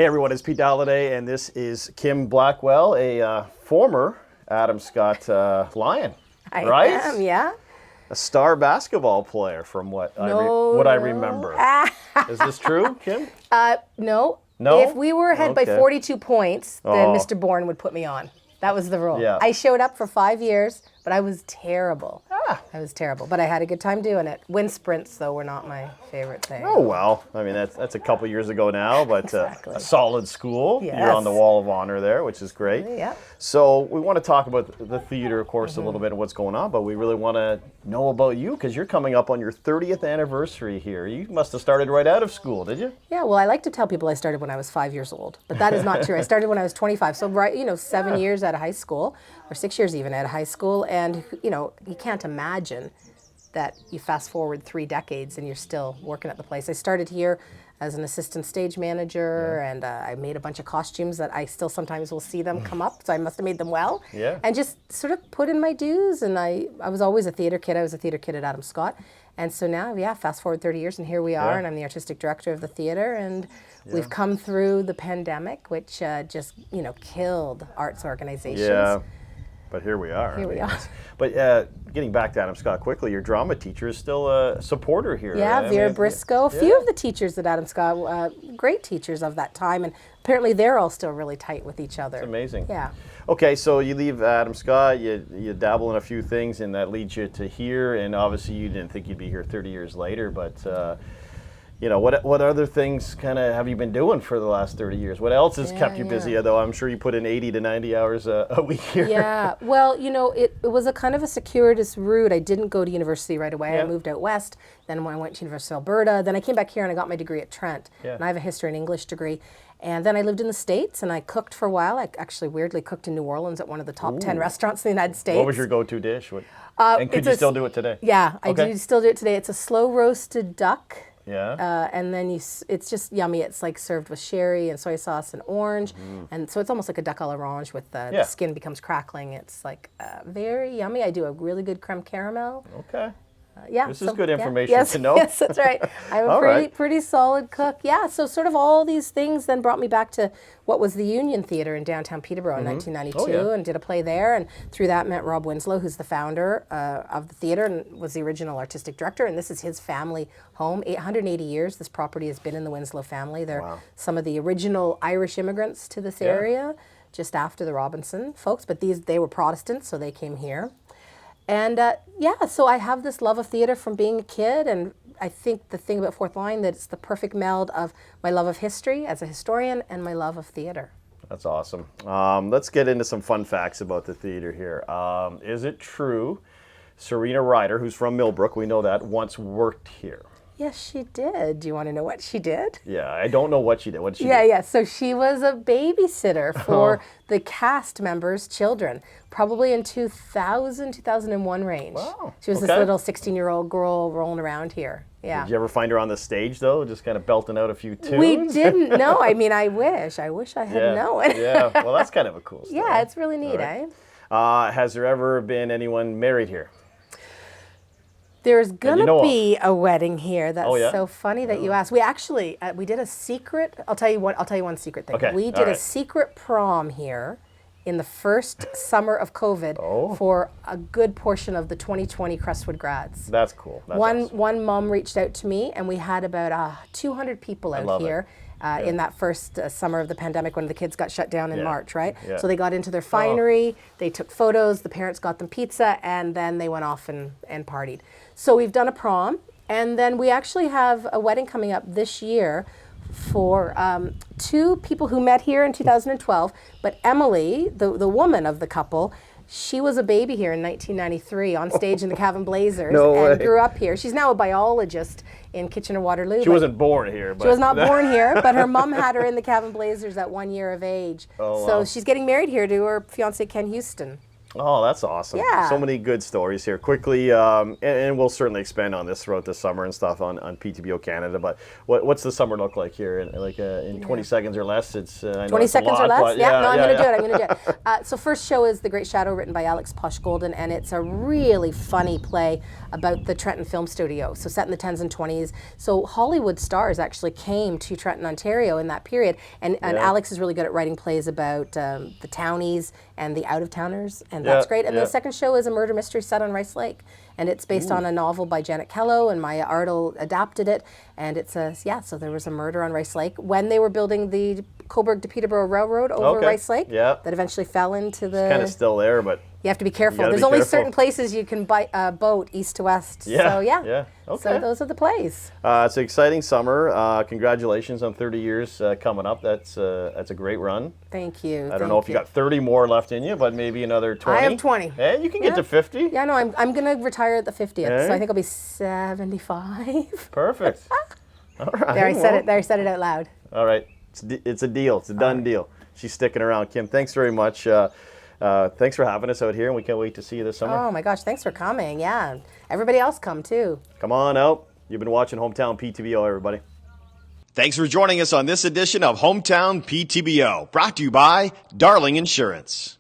Hey everyone, it's Pete Dalliday, and this is Kim Blackwell, a former Adam Scott Lion, right? I am, yeah. A star basketball player, from what I remember. Is this true, Kim? No. No? If we were ahead by 42 points, then Mr. Bourne would put me on. That was the rule. Yeah. I showed up for 5 years, but I was terrible. I was terrible, but I had a good time doing it. Wind sprints, though, were not my favorite thing. Oh, well, I mean, that's a couple years ago now, but Exactly. a solid school. Yes. You're on the Wall of Honor there, which is great. Yeah. So we want to talk about the theater, of course, a little bit and what's going on, but we really want to know about you because you're coming up on your 30th anniversary here. You must have started right out of school, did you? Yeah, well, I like to tell people I started when I was 5 years old, but that is not true. I started when I was 25, so 7 years out of high school, or 6 years even out of high school, and you can't imagine that you fast forward 3 decades and you're still working at the place. I started here as an assistant stage manager, and I made a bunch of costumes that I still sometimes will see them come up, so I must have made them well. Yeah. And just sort of put in my dues, and I was always a theater kid. I was a theater kid at Adam Scott. And so now, fast forward 30 years, and here we are, and I'm the artistic director of the theater, and we've come through the pandemic, which just, killed arts organizations. Yeah. But here we are. Here we are. But getting back to Adam Scott quickly, your drama teacher is still a supporter here. Yeah, right? Vera Briscoe. A few of the teachers at Adam Scott, great teachers of that time, and apparently they're all still really tight with each other. It's amazing. Yeah. Okay, so you leave Adam Scott, you dabble in a few things, and that leads you to here, and obviously you didn't think you'd be here 30 years later, but what other things kind of have you been doing for the last 30 years? What else has kept you busy, though I'm sure you put in 80 to 90 hours a week here? Yeah, well, it was a kind of a circuitous route. I didn't go to university right away. Yeah. I moved out west, then when I went to University of Alberta, then I came back here and I got my degree at Trent. Yeah. And I have a history and English degree. And then I lived in the States and I cooked for a while. I actually weirdly cooked in New Orleans at one of the top 10 restaurants in the United States. What was your go-to dish? And could you still do it today? Yeah, I do still do it today. It's a slow roasted duck. Yeah. And then it's just yummy. It's like served with sherry and soy sauce and orange. And so it's almost like a duck à l'orange with the skin becomes crackling. It's like very yummy. I do a really good creme caramel. Okay. This is good information yes, to know. Yes, that's right. I'm a pretty solid cook. Yeah, so sort of all these things then brought me back to what was the Union Theatre in downtown Peterborough in 1992, and did a play there. And through that met Rob Winslow, who's the founder of the theatre and was the original artistic director. And this is his family home. 180 years this property has been in the Winslow family. They're some of the original Irish immigrants to this area, just after the Robinson folks. But they were Protestants, so they came here. And so I have this love of theater from being a kid, and I think the thing about Fourth Line that it's the perfect meld of my love of history as a historian and my love of theater. That's awesome. Let's get into some fun facts about the theater here. Is it true Serena Ryder, who's from Millbrook, we know that, once worked here? Yes, she did. Do you want to know what she did? Yeah, I don't know what she did. What did she do? Yeah. So she was a babysitter for the cast members' children, probably in 2001 range. Wow. She was this little 16-year-old girl rolling around here. Yeah. Did you ever find her on the stage, though, just kind of belting out a few tunes? We didn't know. I mean, I wish I had known. Yeah, well, that's kind of a cool story. Yeah, it's really neat, eh? Has there ever been anyone married here? There's gonna be a wedding here. That's so funny that you asked. We actually we did a secret. I'll tell you one secret thing. Okay. We did a secret prom here in the first summer of COVID for a good portion of the 2020 Crestwood grads. That's cool. That's awesome. One mom reached out to me, and we had about 200 people out here. In that first summer of the pandemic when the kids got shut down in March, right? Yeah. So they got into their finery, they took photos, the parents got them pizza, and then they went off and partied. So we've done a prom, and then we actually have a wedding coming up this year for 2 people who met here in 2012, but Emily, the woman of the couple, she was a baby here in 1993 on stage in the Cavan Blazers grew up here. She's now a biologist in Kitchener-Waterloo. She wasn't born here. But she was not born here, but her mom had her in the Cavan Blazers at 1 year of age. So she's getting married here to her fiancé, Ken Houston. Oh, that's awesome. Yeah. So many good stories here. Quickly, and we'll certainly expand on this throughout the summer and stuff on PTBO Canada, but what's the summer look like here? In 20 seconds or less? It's I know 20 it's a seconds lot, or less? but Yeah, no, I'm going to do it. I'm going to do it. So first show is The Great Shadow, written by Alex Push-Golden, and it's a really funny play about the Trenton Film Studio, so set in the 10s and 20s. So Hollywood stars actually came to Trenton, Ontario in that period, and Alex is really good at writing plays about the townies and the out-of-towners, and that's great. And the second show is a murder mystery set on Rice Lake, and it's based on a novel by Janet Kello, and Maya Ardle adapted it, and it's so there was a murder on Rice Lake when they were building the Cobourg to Peterborough Railroad over Rice Lake that eventually fell into the... It's kind of still there, but... You have to be careful. There's only certain places you can boat east to west. Yeah. So Okay. So those are the plays. It's an exciting summer. Congratulations on 30 years coming up. That's a great run. Thank you. I don't know if you got 30 more left in you, but maybe another 20. I have 20. Hey, you can get to 50. Yeah, no, I'm going to retire at the 50th, so I think I'll be 75. Perfect. All right. There, I said it out loud. All right. It's a deal. It's a done deal. She's sticking around. Kim, thanks very much. Thanks for having us out here, and we can't wait to see you this summer. Oh my gosh, thanks for coming. Yeah, everybody else come too. Come on out. You've been watching Hometown PTBO, everybody. Thanks for joining us on this edition of Hometown PTBO, brought to you by Darling Insurance.